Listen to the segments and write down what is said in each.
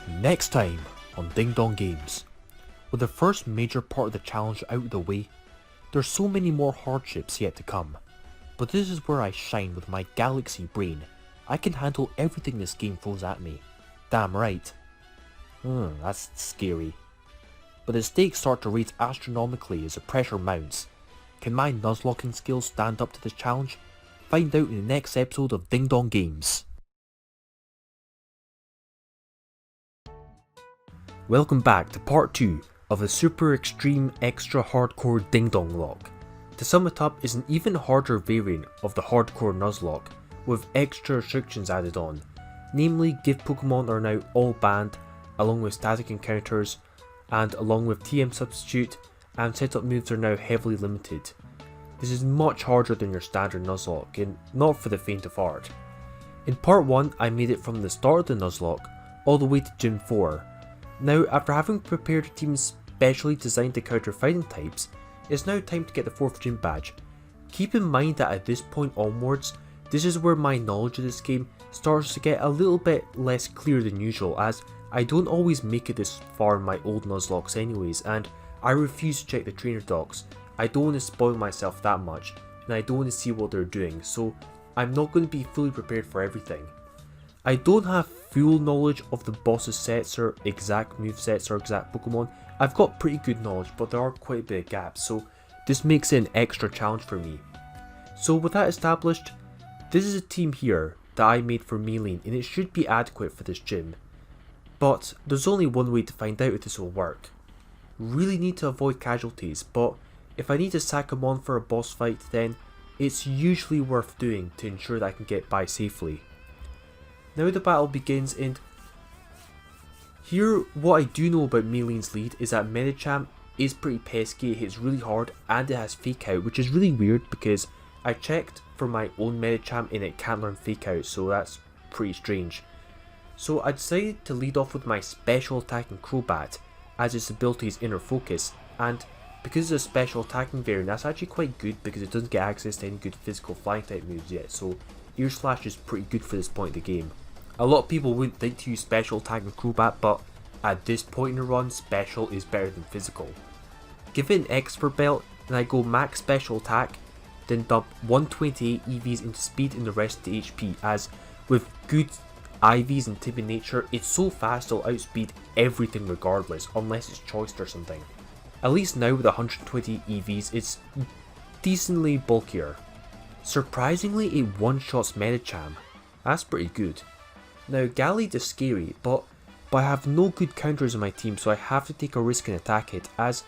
Next time on Ding Dong Games. With the first major part of the challenge out of the way, there's so many more hardships yet to come. But this is where I shine with my galaxy brain. I can handle everything this game throws at me. Damn right. That's scary. But the stakes start to raise astronomically as the pressure mounts. Can my Nuzlocking skills stand up to this challenge? Find out in the next episode of Ding Dong Games. Welcome back to part 2 of the super extreme extra hardcore Ding Dong Locke. To sum it up, is an even harder variant of the hardcore Nuzlocke, with extra restrictions added on. Namely, gift Pokemon are now all banned, along with static encounters, and along with TM substitute, and setup moves are now heavily limited. This is much harder than your standard Nuzlocke, and not for the faint of heart. In part 1 I made it from the start of the Nuzlocke, all the way to Gym 4. Now, after having prepared a team specially designed to counter fighting types, it's now time to get the 4th gym badge. Keep in mind that at this point onwards, this is where my knowledge of this game starts to get a little bit less clear than usual, as I don't always make it this far in my old Nuzlockes anyways, and I refuse to check the trainer docs. I don't want to spoil myself that much, and I don't want to see what they're doing, so I'm not going to be fully prepared for everything. I don't have full knowledge of the boss's sets or exact movesets or exact Pokemon. I've got pretty good knowledge, but there are quite a bit of gaps, so this makes it an extra challenge for me. So with that established, this is a team here that I made for Maylene, and it should be adequate for this gym. But there's only one way to find out if this will work. Really need to avoid casualties, but if I need to sack them on for a boss fight, then it's usually worth doing to ensure that I can get by safely. Now the battle begins, and here what I do know about Maylene's lead is that Medicham is pretty pesky, it hits really hard, and it has fake out, which is really weird because I checked for my own Medicham and it can't learn fake out, so that's pretty strange. So I decided to lead off with my special attacking Crobat, as its ability is inner focus, and because it's a special attacking variant, that's actually quite good because it doesn't get access to any good physical flying type moves yet, so Ear Slash is pretty good for this point of the game. A lot of people wouldn't think to use special attack with Crobat, but at this point in the run, special is better than physical. Give it an expert belt, and I go max special attack, then dump 128 EVs into speed and the rest to HP, as with good IVs and timid nature, it's so fast it'll outspeed everything regardless, unless it's choiced or something. At least now with 120 EVs, it's decently bulkier. Surprisingly, it one-shots Medicham. That's pretty good. Now, Galactic is scary, but I have no good counters in my team, so I have to take a risk and attack it, as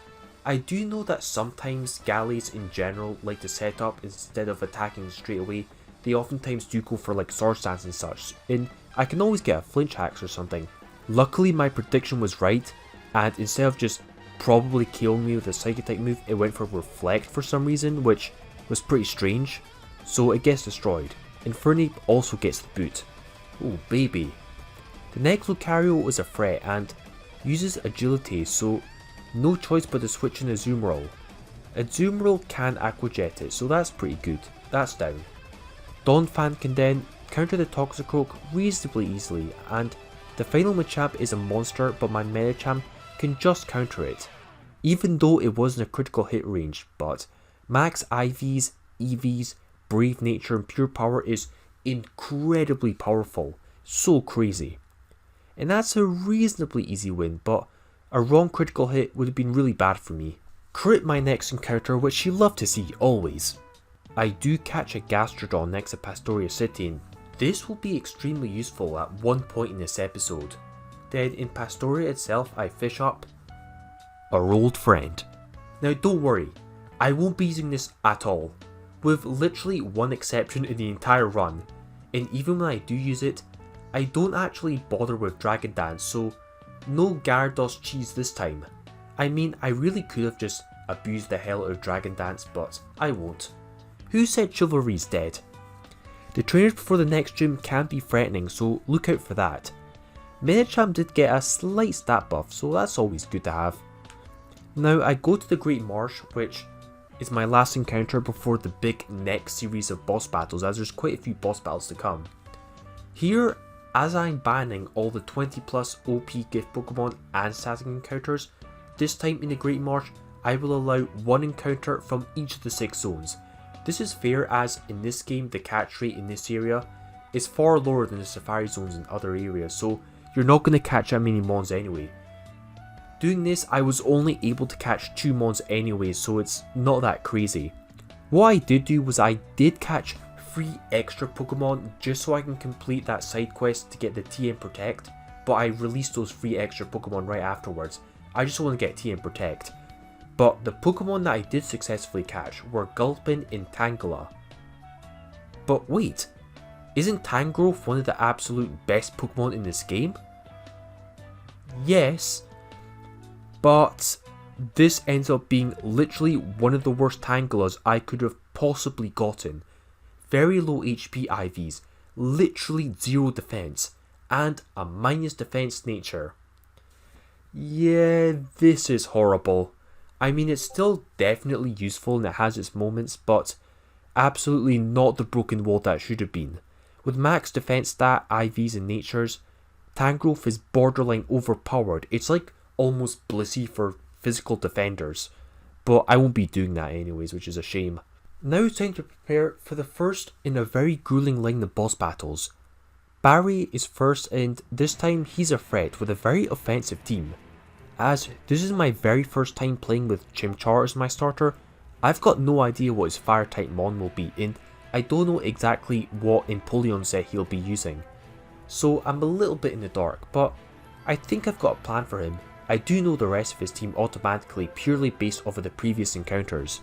I do know that sometimes Galactics in general like to set up instead of attacking straight away. They oftentimes do go for like sword stance and such, and I can always get a flinch hacks or something. Luckily my prediction was right, and instead of just probably killing me with a psychic type move, it went for reflect for some reason, which was pretty strange. So it gets destroyed. Infernape also gets the boot. Oh baby. The next Lucario is a threat and uses agility, so no choice but to switch in Azumarill. Azumarill can Aqua Jet it, so that's pretty good. That's down. Donphan can then counter the Toxicroak reasonably easily, and the final Machamp is a monster, but my Medicham can just counter it, even though it wasn't a critical hit range. But max IVs, EVs, Brave Nature and Pure Power is incredibly powerful, so crazy. And that's a reasonably easy win, but a wrong critical hit would have been really bad for me. Crit my next encounter, which you love to see always. I do catch a Gastrodon next to Pastoria City, and this will be extremely useful at one point in this episode. Then in Pastoria itself I fish up our old friend. Now don't worry, I won't be using this at all, with literally one exception in the entire run, and even when I do use it, I don't actually bother with Dragon Dance, so no Gyarados cheese this time. I mean, I really could have just abused the hell out of Dragon Dance, but I won't. Who said Chivalry's dead? The trainers before the next gym can be threatening, so look out for that. Medicham did get a slight stat buff, so that's always good to have. Now I go to the Great Marsh, which is my last encounter before the big next series of boss battles, as there's quite a few boss battles to come. Here as I'm banning all the 20 plus OP gift Pokemon and static encounters, this time in the Great Marsh I will allow one encounter from each of the 6 zones. This is fair as in this game the catch rate in this area is far lower than the safari zones in other areas, so you're not going to catch that many mons anyway. Doing this I was only able to catch 2 mons anyway, so it's not that crazy. What I did do was I did catch 3 extra Pokemon just so I can complete that side quest to get the TM Protect, but I released those 3 extra Pokemon right afterwards. I just want to get TM Protect. But the Pokemon that I did successfully catch were Gulpin and Tangela. But wait, isn't Tangrowth one of the absolute best Pokemon in this game? Yes, but this ends up being literally one of the worst Tangelas I could have possibly gotten. Very low HP IVs, literally 0 defense, and a minus defense nature. Yeah, this is horrible. I mean, it's still definitely useful and it has its moments, but absolutely not the broken wall that should have been. With max defense stat, IVs and natures, Tangrowth is borderline overpowered. It's like almost Blissey for physical defenders, but I won't be doing that anyways, which is a shame. Now it's time to prepare for the first in a very grueling line of boss battles. Barry is first, and this time he's a threat with a very offensive team. As this is my very first time playing with Chimchar as my starter, I've got no idea what his fire type mon will be, and I don't know exactly what Empoleon set he'll be using. So I'm a little bit in the dark, but I think I've got a plan for him. I do know the rest of his team automatically purely based off of the previous encounters.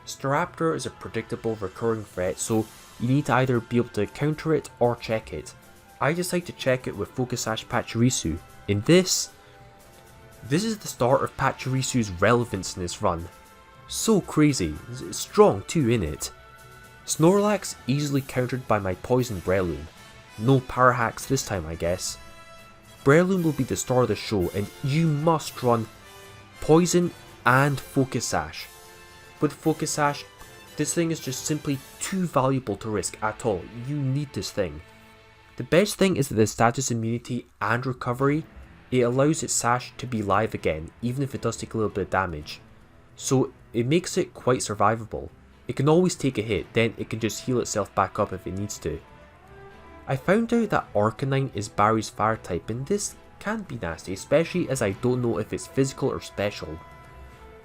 Staraptor is a predictable recurring threat, so you need to either be able to counter it or check it. I decide to check it with Focus Sash Pachirisu. In this is the start of Pachirisu's relevance in this run. So crazy, it's strong too innit? Snorlax easily countered by my poison Breloom. No power hacks this time I guess. Breloom will be the star of the show and you must run Poison and Focus Sash. With Focus Sash, this thing is just simply too valuable to risk at all. You need this thing. The best thing is that the status immunity and recovery, it allows its Sash to be live again, even if it does take a little bit of damage. So it makes it quite survivable. It can always take a hit, then it can just heal itself back up if it needs to. I found out that Arcanine is Barry's fire type, and this can be nasty, especially as I don't know if it's physical or special.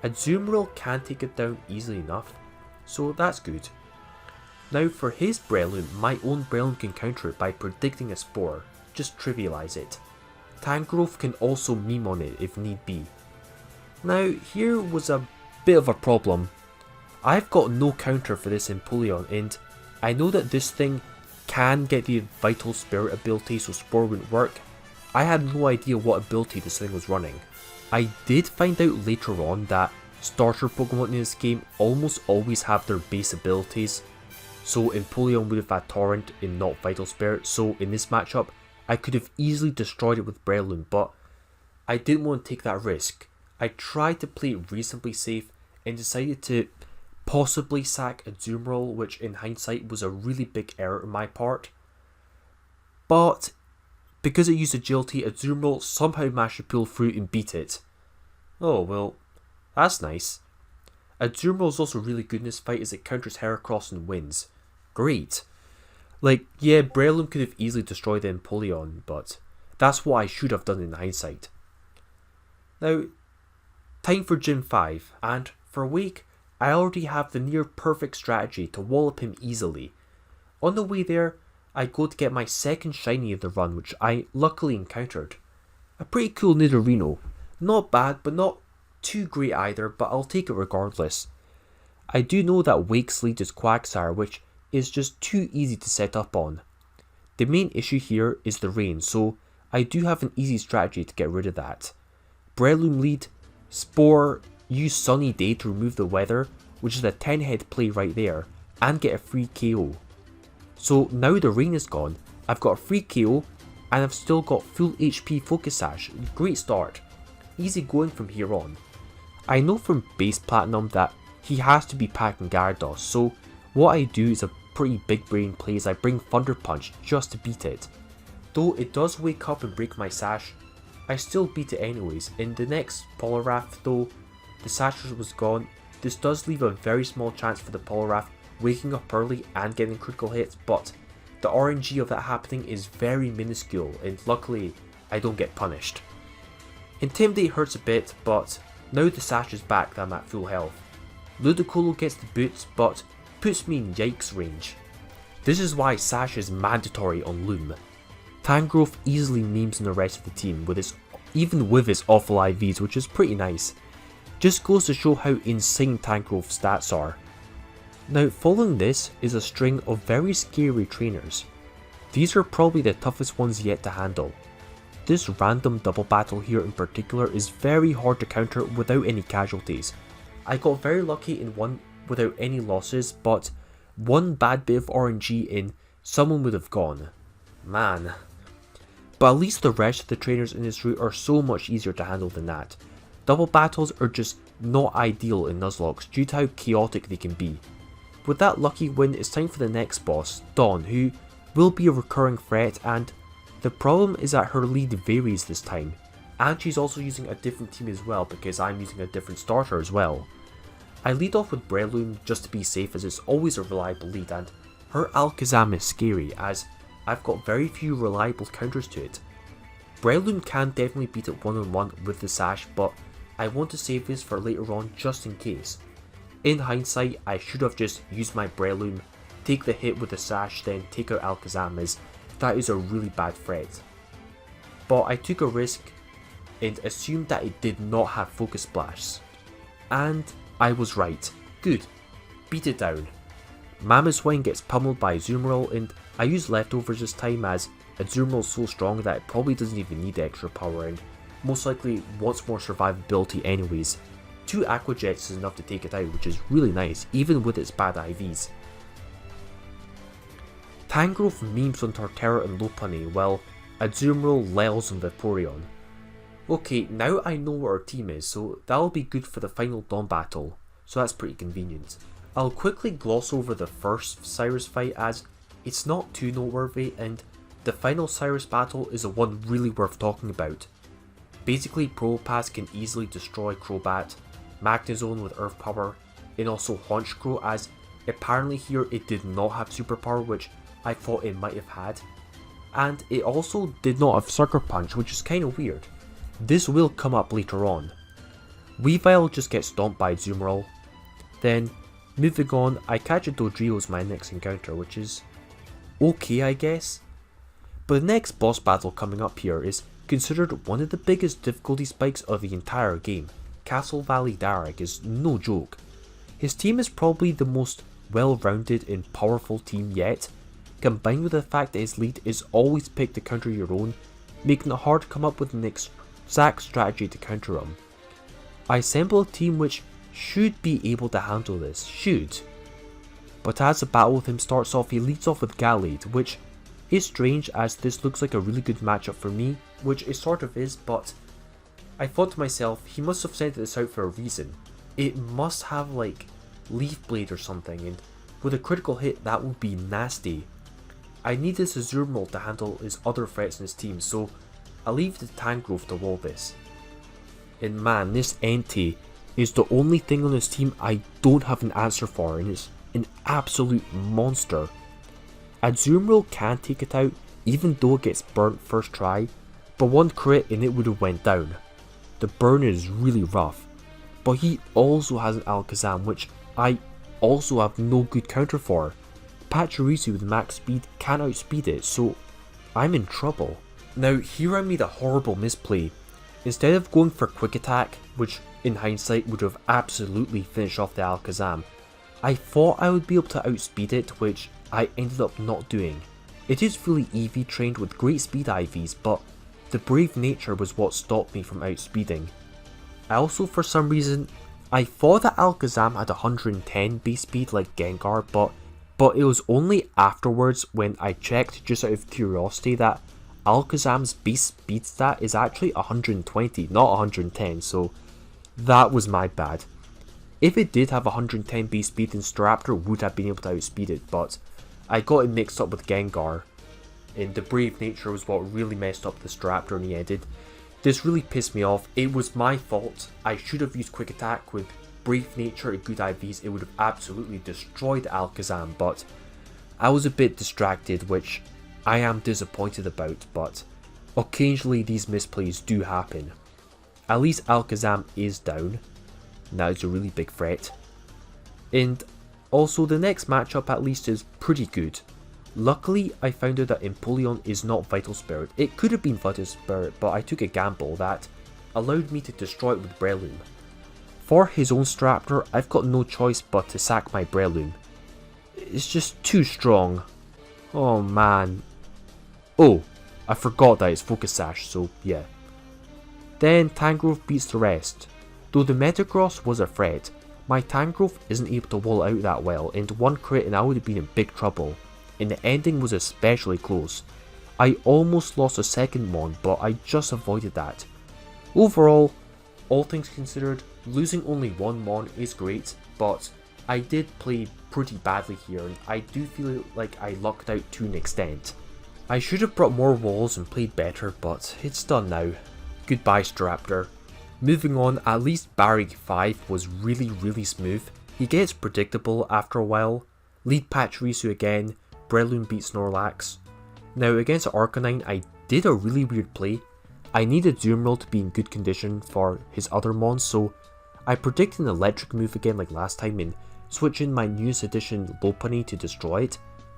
Azumarill can take it down easily enough, so that's good. Now for his Breloom, my own Breloom can counter it by predicting a Spore, just trivialise it. Tangrowth can also meme on it if need be. Now here was a bit of a problem. I've got no counter for this Empoleon, and I know that this thing can get the Vital Spirit ability, so Spore wouldn't work. I had no idea what ability this thing was running. I did find out later on that starter Pokemon in this game almost always have their base abilities, so Empoleon would have had Torrent and not Vital Spirit, so in this matchup I could have easily destroyed it with Breloom, but I didn't want to take that risk. I tried to play it reasonably safe and decided to possibly sack Azumarill, which in hindsight was a really big error on my part. But because it used agility, Azumarill somehow managed to pull through and beat it. Oh well, that's nice. Azumarill is also really good in this fight as it counters Heracross and wins. Great. Like, yeah, Breloom could have easily destroyed the Empoleon, but that's what I should have done in hindsight. Now, time for Gym 5, and for a week, I already have the near perfect strategy to wallop him easily. On the way there, I go to get my second shiny of the run, which I luckily encountered. A pretty cool Nidorino. Not bad, but not too great either, but I'll take it regardless. I do know that Wake's lead is Quagsire, which is just too easy to set up on. The main issue here is the rain, so I do have an easy strategy to get rid of that. Breloom lead, Spore, use Sunny Day to remove the weather, which is a 10 head play right there, and get a free KO. So now the rain is gone, I've got a free KO, and I've still got full HP Focus Sash. Great start. Easy going from here on. I know from base Platinum that he has to be packing Gyarados, so what I do is a pretty big brain play as I bring Thunder Punch just to beat it. Though it does wake up and break my sash, I still beat it anyways. In the next Poliwrath though, the sash was gone. This does leave a very small chance for the Poliwrath waking up early and getting critical hits, but the RNG of that happening is very minuscule, and luckily I don't get punished. Intimidate hurts a bit, but now the sash is back that I'm at full health. Ludicolo gets the boots, but puts me in yikes range. This is why sash is mandatory on Loom. Tangrowth easily memes in the rest of the team, even with his awful IVs, which is pretty nice. Just goes to show how insane Tangrowth's stats are. Now following this is a string of very scary trainers. These are probably the toughest ones yet to handle. This random double battle here in particular is very hard to counter without any casualties. I got very lucky in one without any losses, but one bad bit of RNG in, someone would have gone. Man. But at least the rest of the trainers in this route are so much easier to handle than that. Double battles are just not ideal in Nuzlocke due to how chaotic they can be. With that lucky win, it's time for the next boss, Dawn, who will be a recurring threat, and the problem is that her lead varies this time. And she's also using a different team as well because I'm using a different starter as well. I lead off with Breloom just to be safe as it's always a reliable lead, and her Alakazam is scary as I've got very few reliable counters to it. Breloom can definitely beat it one-on-one with the sash, but I want to save this for later on just in case. In hindsight, I should have just used my Breloom, take the hit with the sash, then take out Alakazam, as that is a really bad threat. But I took a risk and assumed that it did not have Focus Splash. And I was right. Good. Beat it down. Mamoswine gets pummeled by Azumarill, and I use leftovers this time as Azumarill is so strong that it probably doesn't even need extra power and most likely wants more survivability anyways. 2 Aqua Jets is enough to take it out, which is really nice, even with its bad IVs. Tangrowth memes on Torterra and Lopunny, while Azumarill lels on Vaporeon. Okay, now I know what our team is, so that'll be good for the final Dawn battle, so that's pretty convenient. I'll quickly gloss over the first Cyrus fight as it's not too noteworthy, and the final Cyrus battle is the one really worth talking about. Basically, Probopass can easily destroy Crobat, Magnezone with Earth Power, and also Honchkrow, as apparently here it did not have Superpower, which I thought it might have had. And it also did not have Sucker Punch, which is kinda weird. This will come up later on. Weavile just gets stomped by Azumarill. Then, moving on, I catch a Dodrio as my next encounter, which is okay I guess. But the next boss battle coming up here is considered one of the biggest difficulty spikes of the entire game. Castle Valley Darek is no joke. His team is probably the most well-rounded and powerful team yet, combined with the fact that his lead is always picked to counter your own, making it hard to come up with an exact strategy to counter him. I assemble a team which should be able to handle this, but as the battle with him starts off, he leads off with Gallade, which is strange as this looks like a really good matchup for me, which it sort of is, but I thought to myself, he must have sent this out for a reason. It must have like Leaf Blade or something, and with a critical hit that would be nasty. I need this Azumarill to handle his other threats in his team, so I leave the Tangrowth to wall this. And man, this Entei is the only thing on his team I don't have an answer for, and it's an absolute monster. Azumarill can take it out even though it gets burnt first try, but one crit and it would have went down. The burn is really rough, but he also has an Alakazam which I also have no good counter for. Pachirisu with max speed can't outspeed it, so I'm in trouble. Now here I made a horrible misplay. Instead of going for quick attack, which in hindsight would have absolutely finished off the Alakazam, I thought I would be able to outspeed it, which I ended up not doing. It is fully EV trained with great speed IVs, but the brave nature was what stopped me from outspeeding. I also, for some reason, I thought that Alakazam had 110 base speed like Gengar, but it was only afterwards when I checked just out of curiosity that Alakazam's base speed stat is actually 120, not 110, so that was my bad. If it did have 110 base speed, then Staraptor would have been able to outspeed it, but I got it mixed up with Gengar. and the brave nature was what really messed up this Raptor in the end. This really pissed me off. It was my fault. I should have used quick attack. With brave nature and good IVs, it would have absolutely destroyed Alakazam, but I was a bit distracted, which I am disappointed about, but occasionally these misplays do happen. At least Alakazam is down. That is a really big threat. And also the next matchup at least is pretty good. Luckily I found out that Empoleon is not Vital Spirit. It could have been Vital Spirit, but I took a gamble that allowed me to destroy it with Breloom. For his own Staraptor, I've got no choice but to sack my Breloom. It's just too strong. Oh man. Oh, I forgot that it's Focus Sash, so yeah. Then Tangrowth beats the rest. Though the Metagross was a threat, my Tangrowth isn't able to wall out that well, and one crit and I would have been in big trouble. And the ending was especially close. I almost lost a second Mon, but I just avoided that. Overall, all things considered, losing only one Mon is great, but I did play pretty badly here, and I do feel like I lucked out to an extent. I should have brought more walls and played better, but it's done now. Goodbye Staraptor. Moving on, at least Barrier 5 was really smooth. He gets predictable after a while. Lead Pachirisu again, Breloom beats Snorlax. Now against Arcanine I did a really weird play. I needed Azumarill to be in good condition for his other mons, so I predicted an electric move again like last time and switch in my newest edition Lopunny to destroy it.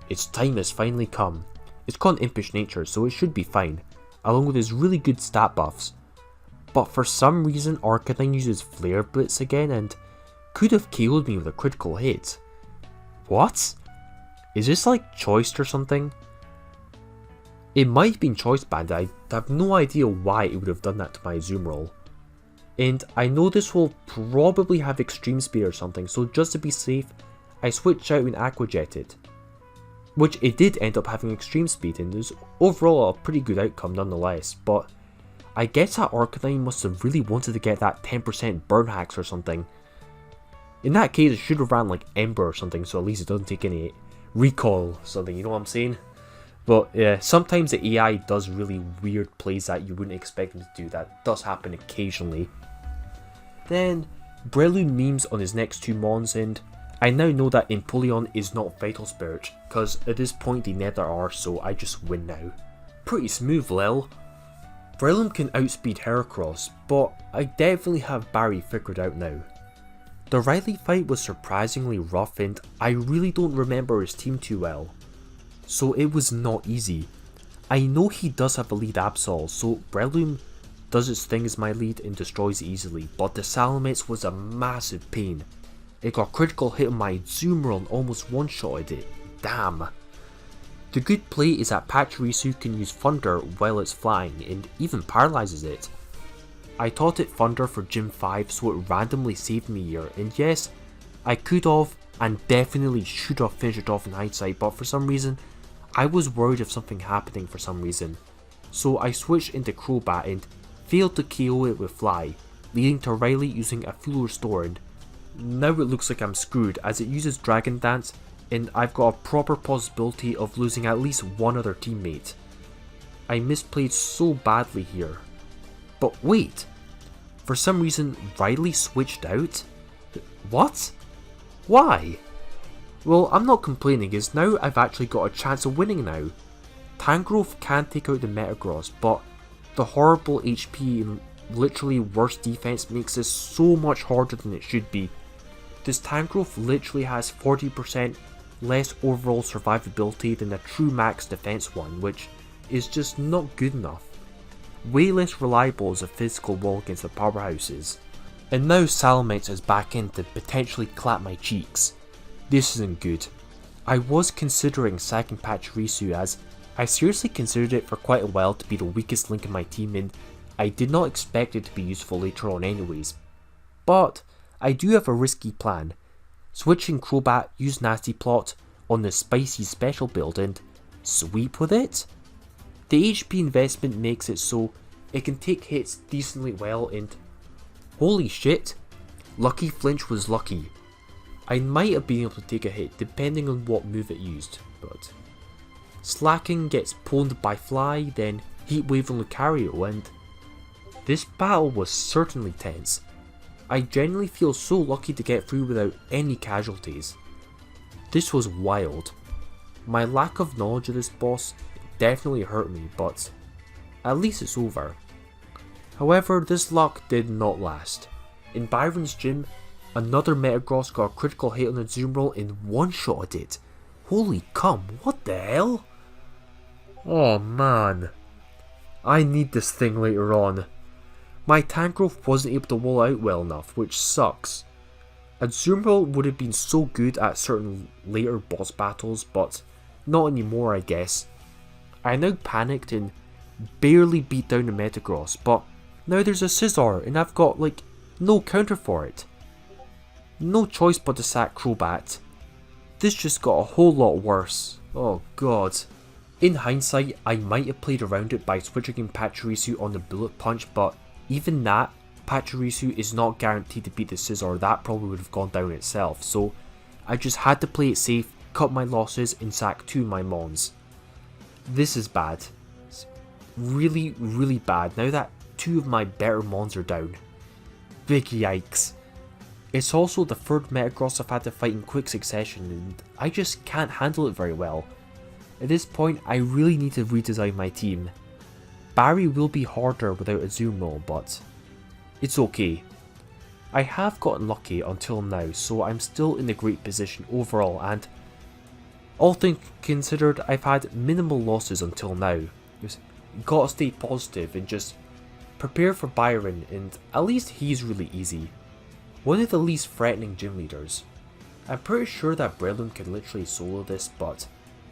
Its time has finally come. It's got an Impish nature, so it should be fine, along with his really good stat buffs. But for some reason Arcanine uses Flare Blitz again and could have KO'd me with a critical hit. What? Is this like Choiced or something? It might have been Choice Band. I have no idea why it would have done that to my Azumarill. And I know this will probably have Extreme Speed or something, so just to be safe, I switched out and Aqua Jetted. Which it did end up having Extreme Speed, and is overall a pretty good outcome nonetheless, but I guess that Arcanine must have really wanted to get that 10% burn hacks or something. In that case it should have ran like Ember or something, so at least it doesn't take any recoil or something, you know what I'm saying? But yeah, sometimes the AI does really weird plays that you wouldn't expect them to do. That does happen occasionally. Then Breloom memes on his next two mons, and I now know that Empoleon is not Vital Spirit, because at this point they neither are, so I just win now. Pretty smooth lil. Breloom can outspeed Heracross, but I definitely have Barry figured out now. The Riley fight was surprisingly rough and I really don't remember his team too well, so it was not easy. I know he does have a lead Absol, so Breloom does its thing as my lead and destroys easily, but the Salamence was a massive pain. It got critical hit on my Azumarill and almost one-shotted it. Damn. The good play is that Pachirisu can use Thunder while it's flying and even paralyzes it. I taught it Thunder for Gym 5, so it randomly saved me here, and yes, I could have and definitely should have finished it off in hindsight, but for some reason I was worried of something happening for some reason. So I switched into Crobat and failed to KO it with Fly, leading to Riley using a full restore, and now it looks like I'm screwed as it uses Dragon Dance and I've got a proper possibility of losing at least one other teammate. I misplayed so badly here. But wait, for some reason Riley switched out? What? Why? Well, I'm not complaining as now I've actually got a chance of winning now. Tangrowth can take out the Metagross, but the horrible HP and literally worse defense makes this so much harder than it should be. This Tangrowth literally has 40% less overall survivability than a true max defense one, which is just not good enough. Way less reliable as a physical wall against the powerhouses. And now Salamence is back in to potentially clap my cheeks. This isn't good. I was considering sacking Pachirisu as I seriously considered it for quite a while to be the weakest link in my team, and I did not expect it to be useful later on anyways. But I do have a risky plan. Switching Crobat, use Nasty Plot on the spicy special build and sweep with it? The HP investment makes it so it can take hits decently well, and holy shit, Lucky Flinch was lucky. I might have been able to take a hit depending on what move it used, but Slacking gets pwned by Fly, then Heatwave on Lucario, and this battle was certainly tense. I genuinely feel so lucky to get through without any casualties. This was wild. My lack of knowledge of this boss definitely hurt me, but at least it's over. However, this luck did not last. In Byron's gym, another Metagross got a critical hit on the Zoom Roll and one-shotted it. Holy cum, what the hell? Oh man. I need this thing later on. My Tangrowth wasn't able to wall out well enough, which sucks. A Zoom Roll would have been so good at certain later boss battles, but not anymore I guess. I now panicked and barely beat down the Metagross, but now there's a Scizor and I've got like no counter for it. No choice but to sack Crobat. This just got a whole lot worse. Oh god. In hindsight, I might have played around it by switching in Pachirisu on the Bullet Punch, but even that, Pachirisu is not guaranteed to beat the Scizor. That probably would have gone down itself, so I just had to play it safe, cut my losses and sack 2 of my Mons. This is bad. It's really, really bad now that 2 of my better Mons are down. Big yikes. It's also the 3rd Metagross I've had to fight in quick succession and I just can't handle it very well. At this point I really need to redesign my team. Barry will be harder without a Zoom Roll, but it's okay. I have gotten lucky until now, so I'm still in a great position overall, and all things considered I've had minimal losses until now. Just gotta stay positive and just prepare for Byron, and at least he's really easy. One of the least threatening gym leaders. I'm pretty sure that Breloom can literally solo this, but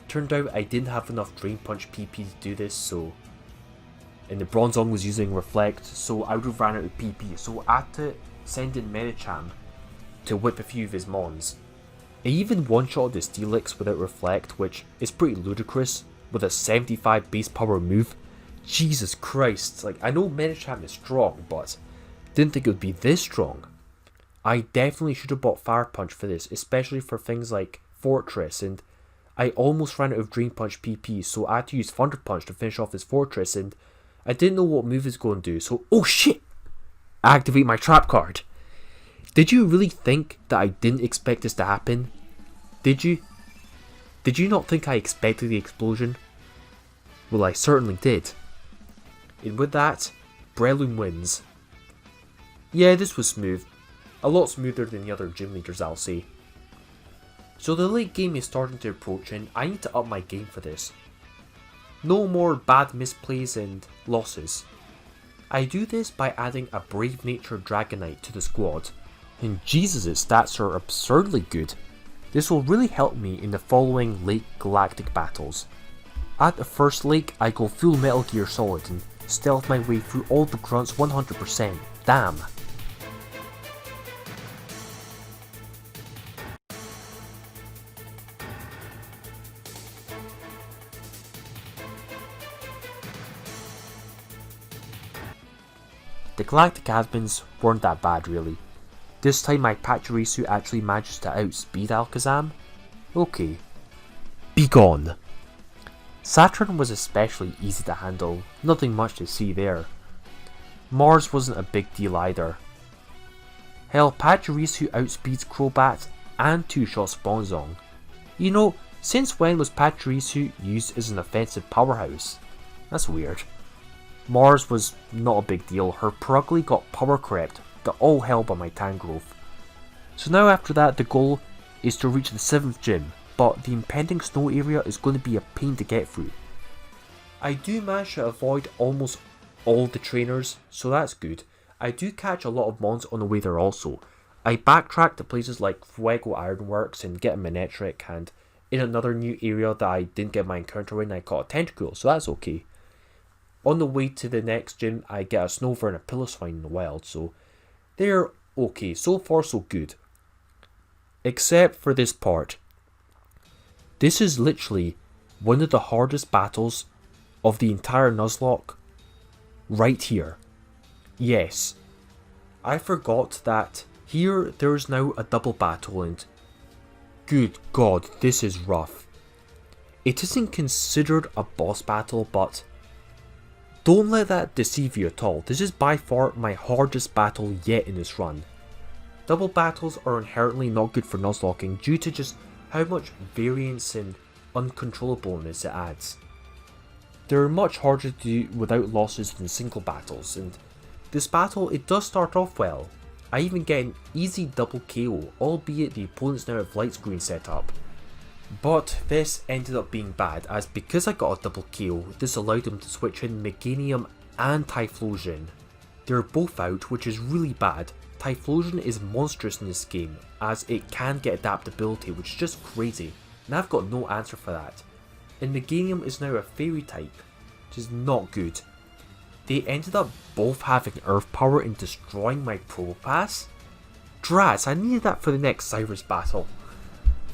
turned out I didn't have enough Drain Punch PP to do this, so... And the Bronzong was using Reflect, so I would have ran out of PP, so I had to send in Medicham to whip a few of his Mons. I even one-shot the Steelix without Reflect, which is pretty ludicrous, with a 75 base power move. Jesus Christ, like I know Medicham is strong, but didn't think it would be this strong. I definitely should have bought Fire Punch for this, especially for things like Fortress, and I almost ran out of Drain Punch PP, so I had to use Thunder Punch to finish off his Fortress, and I didn't know what move is going to do, so oh shit! Activate my trap card. Did you really think that I didn't expect this to happen? Did you? Did you not think I expected the explosion? Well, I certainly did. And with that, Breloom wins. Yeah, this was smooth. A lot smoother than the other gym leaders, I'll say. So the late game is starting to approach and I need to up my game for this. No more bad misplays and losses. I do this by adding a Brave Nature Dragonite to the squad, and Jesus' stats are absurdly good. This will really help me in the following late Galactic battles. At the first lake, I go full Metal Gear Solid and stealth my way through all the grunts 100%. Damn. The Galactic admins weren't that bad really. This time my Pachirisu actually managed to outspeed Alakazam? Okay. Be gone. Saturn was especially easy to handle, nothing much to see there. Mars wasn't a big deal either. Hell, Pachirisu outspeeds Crobat and 2-shots Bronzong. You know, since when was Pachirisu used as an offensive powerhouse? That's weird. Mars was not a big deal, her Purugly got power crept to all hell by my Tangrowth. So now after that the goal is to reach the 7th gym, but the impending snow area is going to be a pain to get through. I do manage to avoid almost all the trainers, so that's good. I do catch a lot of Mons on the way there also. I backtrack to places like Fuego Ironworks and get a Manectric, and in another new area that I didn't get my encounter in I caught a Tentacool, so that's okay. On the way to the next gym, I get a Snover and a Piloswine in the wild, so they're okay. So far, so good. Except for this part. This is literally one of the hardest battles of the entire Nuzlocke. Right here. Yes. I forgot that here there is now a double battle and good god, this is rough. It isn't considered a boss battle, but don't let that deceive you at all. This is by far my hardest battle yet in this run. Double battles are inherently not good for nuzlocking due to just how much variance and uncontrollableness it adds. They are much harder to do without losses than single battles, and this battle, it does start off well. I even get an easy double KO, albeit the opponents now have light screen set up. But this ended up being bad, as because I got a double KO, this allowed him to switch in Meganium and Typhlosion. They're both out, which is really bad. Typhlosion is monstrous in this game, as it can get adaptability, which is just crazy, and I've got no answer for that. And Meganium is now a fairy type, which is not good. They ended up both having earth power and destroying my Probopass? Drat, I needed that for the next Cyrus battle.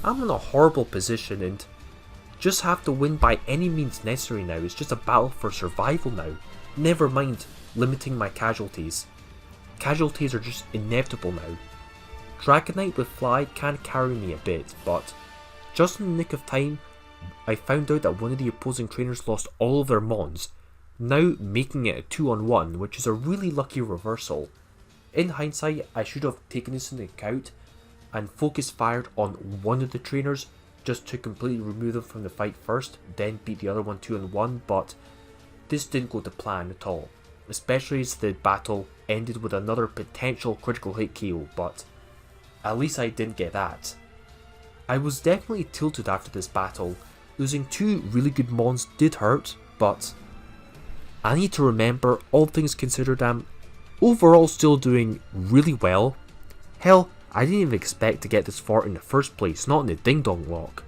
I'm in a horrible position and just have to win by any means necessary now. It's just a battle for survival now. Never mind limiting my casualties. Casualties are just inevitable now. Dragonite with Fly can carry me a bit, but just in the nick of time, I found out that one of the opposing trainers lost all of their mons, now making it a 2-on-1, which is a really lucky reversal. In hindsight, I should have taken this into account and focus fired on one of the trainers just to completely remove them from the fight first, then beat the other one 2-on-1, but this didn't go to plan at all, especially as the battle ended with another potential critical hit KO, but at least I didn't get that. I was definitely tilted after this battle. Losing two really good mons did hurt, but I need to remember, all things considered, I'm overall still doing really well. Hell, I didn't even expect to get this far in the first place, not in the dingdonglocke.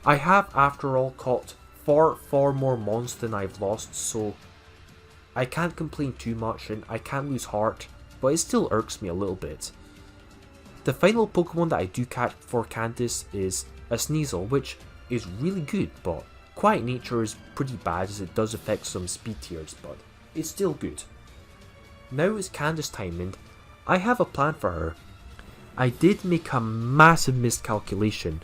I have, after all, caught far more mons than I've lost, so I can't complain too much and I can't lose heart, but it still irks me a little bit. The final Pokemon that I do catch for Candice is a Sneasel, which is really good, but Quiet Nature is pretty bad as it does affect some speed tiers, but it's still good. Now it's Candice time and I have a plan for her. I did make a massive miscalculation.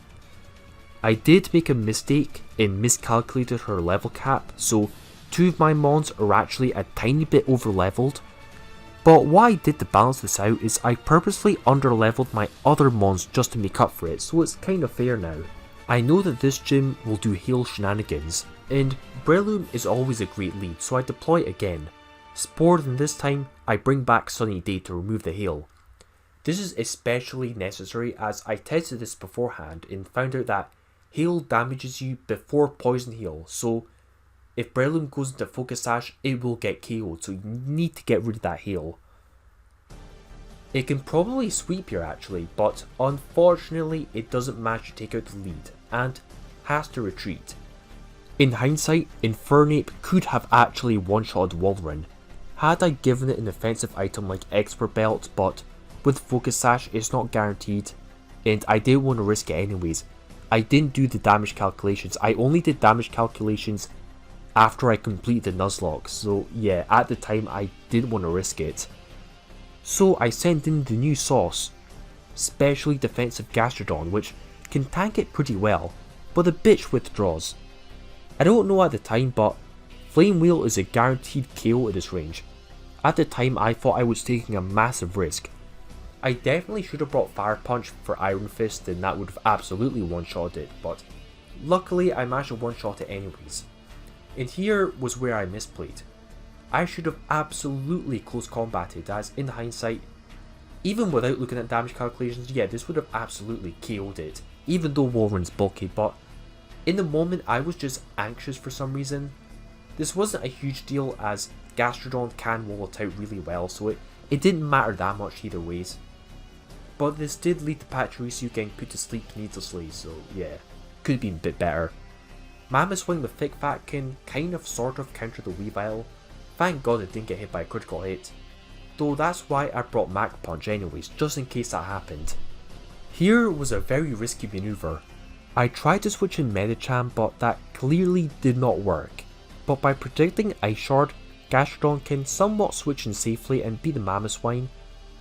I did make a mistake and miscalculated her level cap, so two of my mons are actually a tiny bit over leveled. But what I did to balance this out is I purposely underleveled my other mons just to make up for it, so it's kind of fair now. I know that this gym will do heal shenanigans, and Breloom is always a great lead, so I deploy it again. Spored, and this time I bring back Sunny Day to remove the hail. This is especially necessary as I tested this beforehand and found out that hail damages you before poison heal, so if Breloom goes into Focus Sash, it will get KO'd, so you need to get rid of that hail. It can probably sweep here actually, but unfortunately it doesn't manage to take out the lead, and has to retreat. In hindsight, Infernape could have actually one-shotted Walrein, had I given it an offensive item like Expert Belt, but with Focus Sash it's not guaranteed, and I didn't want to risk it anyways. I didn't do the damage calculations, I only did damage calculations after I completed the Nuzlocke, so yeah, at the time I didn't want to risk it. So I sent in the new sauce, Specially Defensive Gastrodon, which can tank it pretty well, but the bitch withdraws. I don't know at the time, but Flame Wheel is a guaranteed KO at this range. At the time I thought I was taking a massive risk. I definitely should have brought Fire Punch for Iron Fist and that would have absolutely one-shotted it, but luckily I managed to one-shot it anyways. And here was where I misplayed. I should have absolutely close combated, as in hindsight, even without looking at damage calculations, yeah, this would have absolutely KO'd it, even though Walrein's bulky, but in the moment I was just anxious for some reason. This wasn't a huge deal as Gastrodon can wall it out really well, so it didn't matter that much either ways. But this did lead to Pachirisu getting put to sleep needlessly, so yeah, could have been a bit better. Mammoth Swing with Thick Fat can kind of sort of counter the Weavile. Thank god it didn't get hit by a critical hit. Though that's why I brought Mach Punch anyways, just in case that happened. Here was a very risky maneuver. I tried to switch in Medicham, but that clearly did not work. But by predicting Ice Shard, Gastrodon can somewhat switch in safely and beat the Mamoswine.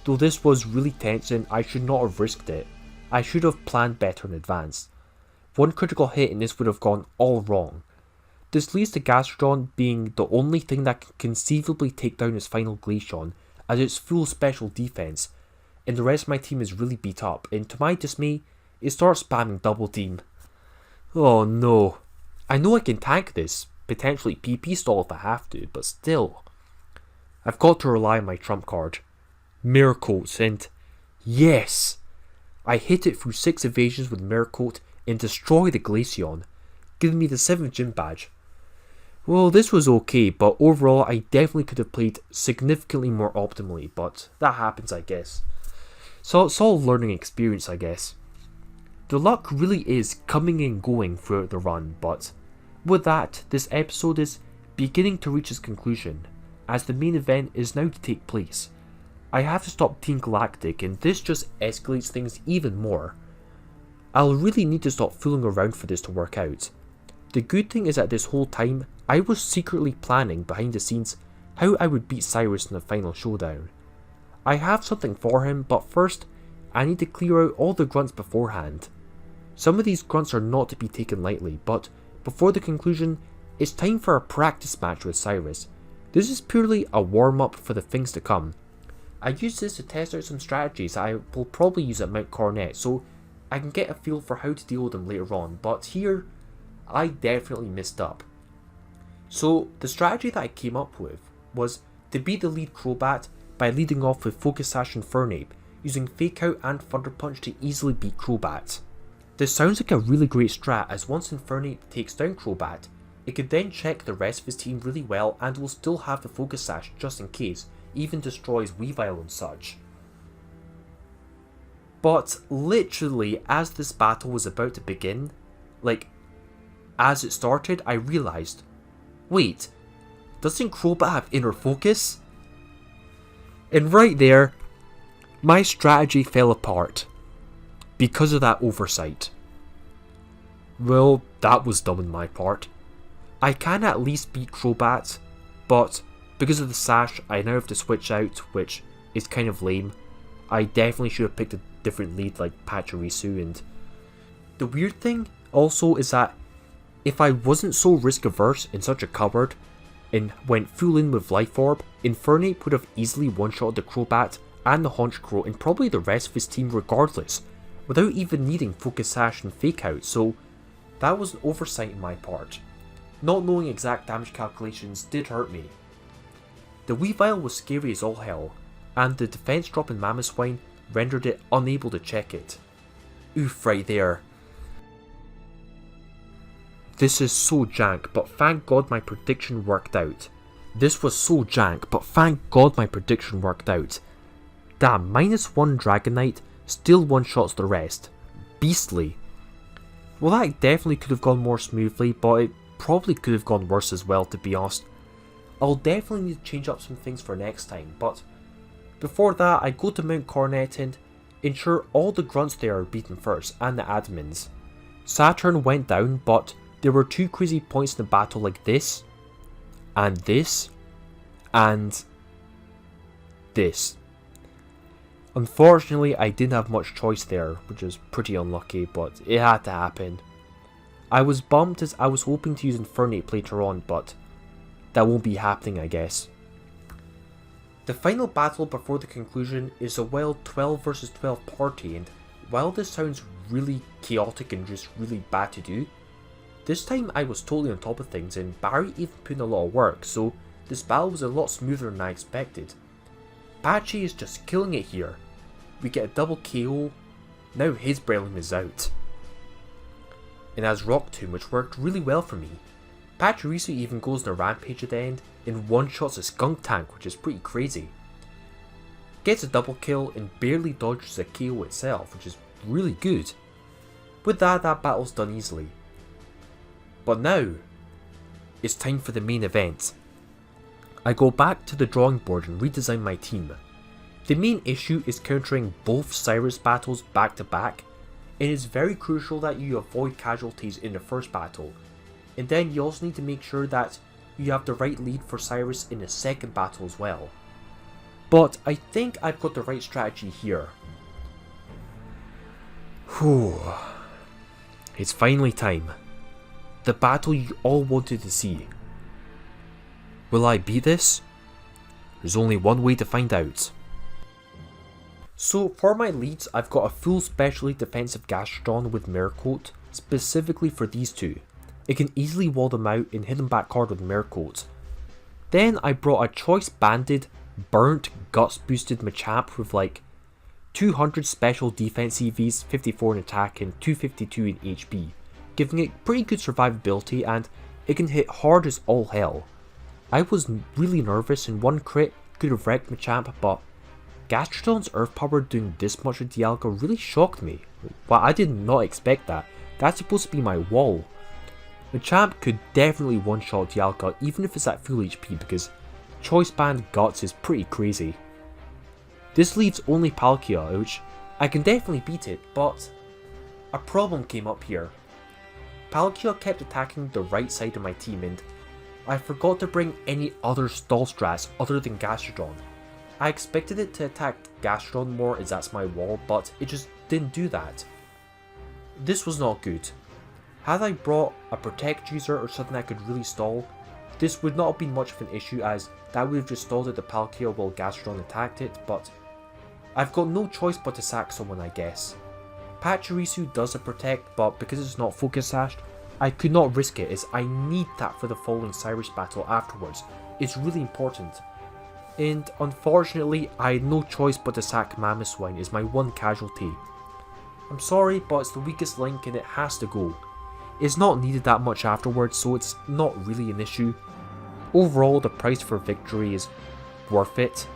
Though this was really tense and I should not have risked it. I should have planned better in advance. One critical hit and this would have gone all wrong. This leads to Gastrodon being the only thing that can conceivably take down his final Glaceon as its full special defense, and the rest of my team is really beat up, and to my dismay, it starts spamming double team. Oh no. I know I can tank this, potentially PP stall if I have to, but still. I've got to rely on my trump card. Mirror Coats, and yes! I hit it through 6 evasions with Mirror Coat and destroy the Glaceon, giving me the 7th gym badge. Well, this was okay, but overall I definitely could have played significantly more optimally, but that happens, I guess. So it's all a learning experience, I guess. The luck really is coming and going throughout the run, but with that, this episode is beginning to reach its conclusion, as the main event is now to take place. I have to stop Team Galactic, and this just escalates things even more. I'll really need to stop fooling around for this to work out. The good thing is that this whole time, I was secretly planning behind the scenes how I would beat Cyrus in the final showdown. I have something for him, but first, I need to clear out all the grunts beforehand. Some of these grunts are not to be taken lightly, but before the conclusion, it's time for a practice match with Cyrus. This is purely a warm-up for the things to come. I use this to test out some strategies I will probably use at Mount Coronet, so I can get a feel for how to deal with them later on, but here, I definitely messed up. So, the strategy that I came up with was to beat the lead Crobat by leading off with Focus Sash and Fernape, using Fake Out and Thunder Punch to easily beat Crobat. This sounds like a really great strat, as once Infernape takes down Crobat, it could then check the rest of his team really well and will still have the Focus Sash just in case, even destroys Weavile and such. But literally, as this battle was about to begin, as it started, I realised, wait, doesn't Crobat have Inner Focus? And right there, my strategy fell apart. Because of that oversight. Well, that was dumb on my part. I can at least beat Crobat, but because of the Sash, I now have to switch out, which is kind of lame. I definitely should have picked a different lead like Pachirisu, and the weird thing also is that if I wasn't so risk averse in such a cupboard and went full in with Life Orb, Infernape would have easily one-shot the Crobat and the Honchkrow and probably the rest of his team regardless, without even needing Focus Sash and Fake Out, so that was an oversight on my part. Not knowing exact damage calculations did hurt me. The Weavile was scary as all hell, and the defense drop in Mamoswine rendered it unable to check it. Oof right there. This is so jank, but thank God my prediction worked out. This was so jank, but thank God my prediction worked out. Damn, -1 Dragonite still one-shots the rest. Beastly. Well, that definitely could have gone more smoothly, but it probably could have gone worse as well, to be honest. I'll definitely need to change up some things for next time, but before that I go to Mount Coronet and ensure all the grunts there are beaten first, and the admins. Saturn went down, but there were 2 crazy points in the battle like this, and this, and this. Unfortunately, I didn't have much choice there, which is pretty unlucky, but it had to happen. I was bummed as I was hoping to use Infernape later on, but that won't be happening, I guess. The final battle before the conclusion is a wild 12 vs 12 party, and while this sounds really chaotic and just really bad to do, this time I was totally on top of things and Barry even put in a lot of work, so this battle was a lot smoother than I expected. Patchy is just killing it here. We get a double KO, now his Breloom is out. And has Rock Tomb, which worked really well for me. Pachirisu even goes on a rampage at the end and one-shots a Skunk Tank, which is pretty crazy. Gets a double kill and barely dodges a KO itself, which is really good. With that battle's done easily. But now, it's time for the main event. I go back to the drawing board and redesign my team. The main issue is countering both Cyrus battles back to back. It is very crucial that you avoid casualties in the first battle, and then you also need to make sure that you have the right lead for Cyrus in the second battle as well. But I think I've got the right strategy here. Whew. It's finally time. The battle you all wanted to see. Will I beat this? There's only one way to find out. So for my leads, I've got a full specially defensive Gastrodon with Mirror Coat, specifically for these two. It can easily wall them out and hit them back hard with Mirror Coat. Then I brought a choice banded, burnt, guts boosted Machamp with like 200 special defense EVs, 54 in attack and 252 in HP, giving it pretty good survivability and it can hit hard as all hell. I was really nervous and one crit could have wrecked Machamp, but Gastrodon's Earth Power doing this much with Dialga really shocked me. Well, I did not expect that. That's supposed to be my wall. Machamp could definitely one-shot Dialga even if it's at full HP because Choice Band Guts is pretty crazy. This leaves only Palkia, which I can definitely beat it, but a problem came up here. Palkia kept attacking the right side of my team and I forgot to bring any other stall strats other than Gastrodon. I expected it to attack Gastrodon more as that's my wall, but it just didn't do that. This was not good. Had I brought a protect user or something that could really stall, this would not have been much of an issue as that would have just stalled at the Palkia while Gastrodon attacked it, but I've got no choice but to sack someone, I guess. Pachirisu does a protect, but because it's not focus sashed, I could not risk it as I need that for the following Cyrus battle afterwards. It's really important. And unfortunately, I had no choice but to sack Mamoswine as my one casualty. I'm sorry, but it's the weakest link and it has to go. It's not needed that much afterwards, so it's not really an issue. Overall, the price for victory is worth it.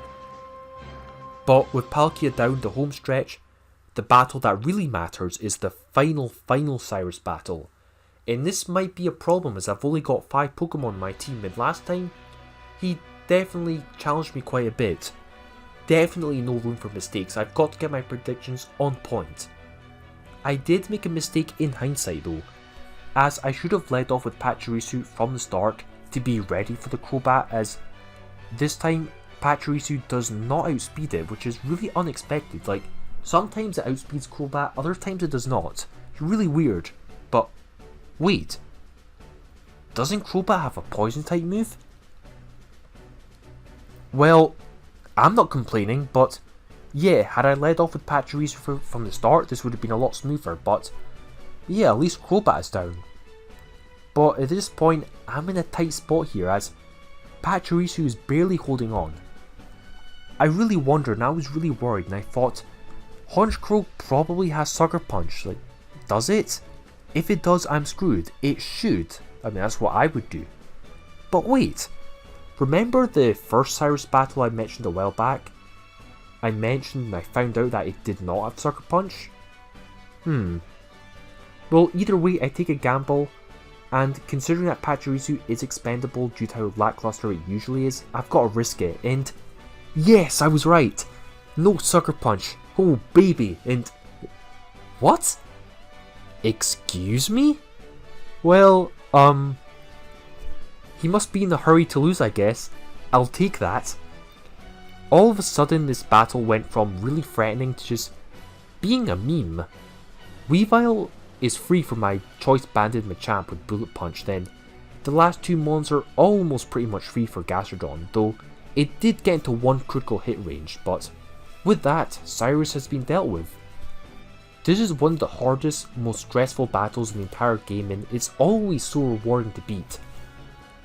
But with Palkia down the home stretch, the battle that really matters is the final Cyrus battle. And this might be a problem as I've only got 5 Pokemon in my team, and last time, he definitely challenged me quite a bit. Definitely no room for mistakes, I've got to get my predictions on point. I did make a mistake in hindsight though, as I should have led off with Pachirisu from the start to be ready for the Crobat, as this time Pachirisu does not outspeed it, which is really unexpected. Like, sometimes it outspeeds Crobat, other times it does not. It's really weird, but wait, doesn't Crobat have a poison type move? Well, I'm not complaining, but yeah, had I led off with Pachirisu from the start, this would have been a lot smoother, but yeah, at least Crobat is down. But at this point, I'm in a tight spot here as Pachirisu is barely holding on. I really wondered and I was really worried and I thought, Honchkrow probably has Sucker Punch, like, does it? If it does, I'm screwed. It should. I mean, that's what I would do. But wait, remember the first Cyrus battle I mentioned a while back? I mentioned and I found out that it did not have Sucker Punch? Well, either way, I take a gamble, and considering that Pachirisu is expendable due to how lackluster it usually is, I've got to risk it, and yes, I was right! No Sucker Punch! Oh baby! And what? Excuse me? Well, he must be in a hurry to lose, I guess. I'll take that. All of a sudden, this battle went from really threatening to just being a meme. Weavile is free from my choice banded Machamp with Bullet Punch, then the last 2 mons are almost pretty much free for Gastrodon, though it did get into 1 critical hit range, but with that, Cyrus has been dealt with. This is one of the hardest, most stressful battles in the entire game, and it's always so rewarding to beat.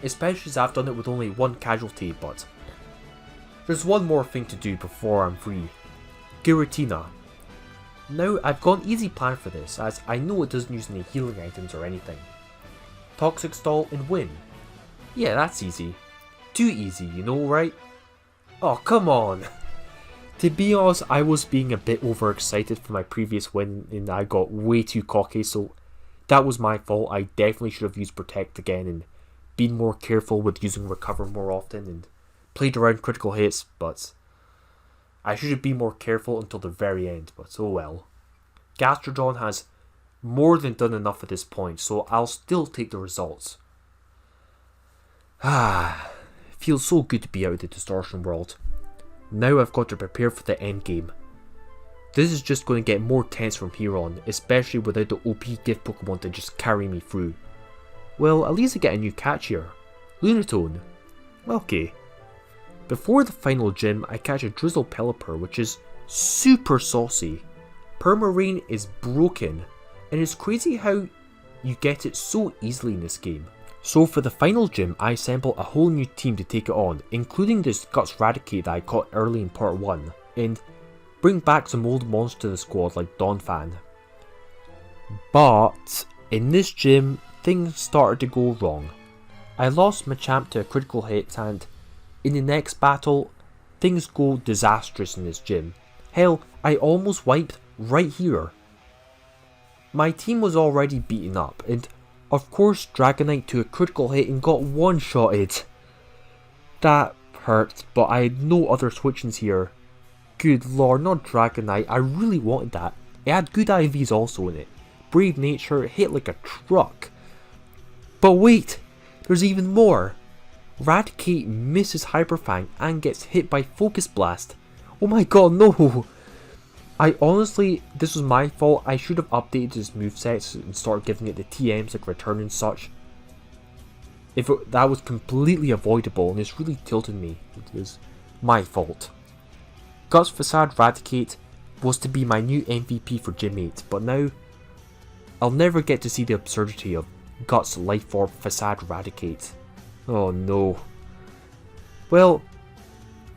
Especially as I've done it with only 1 casualty, but there's one more thing to do before I'm free. Giratina. Now, I've got an easy plan for this, as I know it doesn't use any healing items or anything. Toxic Stall and win. Yeah, that's easy. Too easy, you know, right? Oh, come on! To be honest, I was being a bit overexcited for my previous win and I got way too cocky, so that was my fault. I definitely should have used Protect again and been more careful with using Recover more often and played around critical hits, but I should have been more careful until the very end, but oh well. Gastrodon has more than done enough at this point, so I'll still take the results. It feels so good to be out of the Distortion world. Now I've got to prepare for the endgame. This is just going to get more tense from here on, especially without the OP gift Pokemon to just carry me through. Well, at least I get a new catch here. Lunatone. Okay. Before the final gym, I catch a Drizzle Pelipper, which is super saucy. Permarain is broken, and it's crazy how you get it so easily in this game. So for the final gym, I assemble a whole new team to take it on, including this Guts Raticate that I caught early in part 1, and bring back some old monsters to the squad like Donphan. But in this gym, things started to go wrong. I lost Machamp to a critical hit, and in the next battle, things go disastrous in this gym. Hell, I almost wiped right here. My team was already beaten up, and of course Dragonite to a critical hit and got one-shotted. That hurt, but I had no other switch-ins here. Good lord, not Dragonite, I really wanted that. It had good IVs also in it. Brave Nature, hit like a truck. But wait, there's even more. Raticate misses Hyper Fang and gets hit by Focus Blast. Oh my god, no! This was my fault. I should have updated his movesets and started giving it the TMs like Return and such. That was completely avoidable, and it's really tilted me. It was my fault. Guts Facade Raticate was to be my new MVP for Gym 8, but now I'll never get to see the absurdity of Guts Life Orb Facade Raticate. Oh no. Well,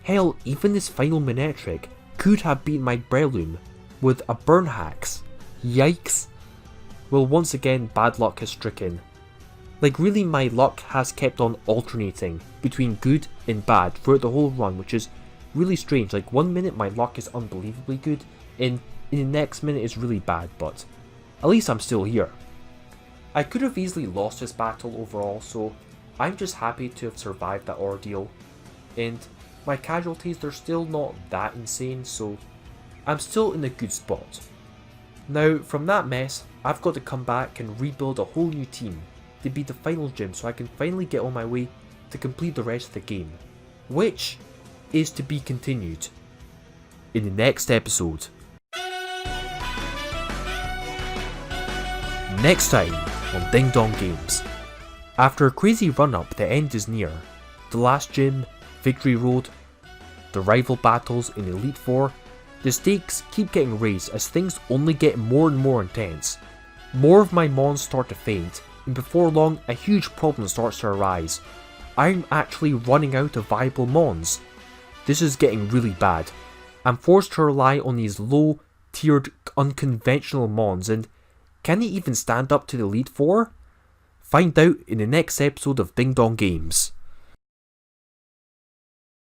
hell, even this final Manectric could have beaten my Breloom with a Burn Hacks. Yikes. Well, once again, bad luck has stricken. Like, really, my luck has kept on alternating between good and bad throughout the whole run, which is really strange. Like, 1 minute my luck is unbelievably good, and in the next minute it's really bad, but at least I'm still here. I could have easily lost this battle overall, so I'm just happy to have survived that ordeal, and my casualties, they're still not that insane, so I'm still in a good spot. Now, from that mess, I've got to come back and rebuild a whole new team to be the final gym so I can finally get on my way to complete the rest of the game, which is to be continued in the next episode. Next time on Ding Dong Games. After a crazy run up, the end is near. The last gym, Victory Road, the rival battles in Elite Four, the stakes keep getting raised as things only get more and more intense. More of my mons start to faint, and before long a huge problem starts to arise. I'm actually running out of viable mons. This is getting really bad. I'm forced to rely on these low tiered unconventional mons, and can they even stand up to the Elite Four? Find out in the next episode of Ding Dong Games.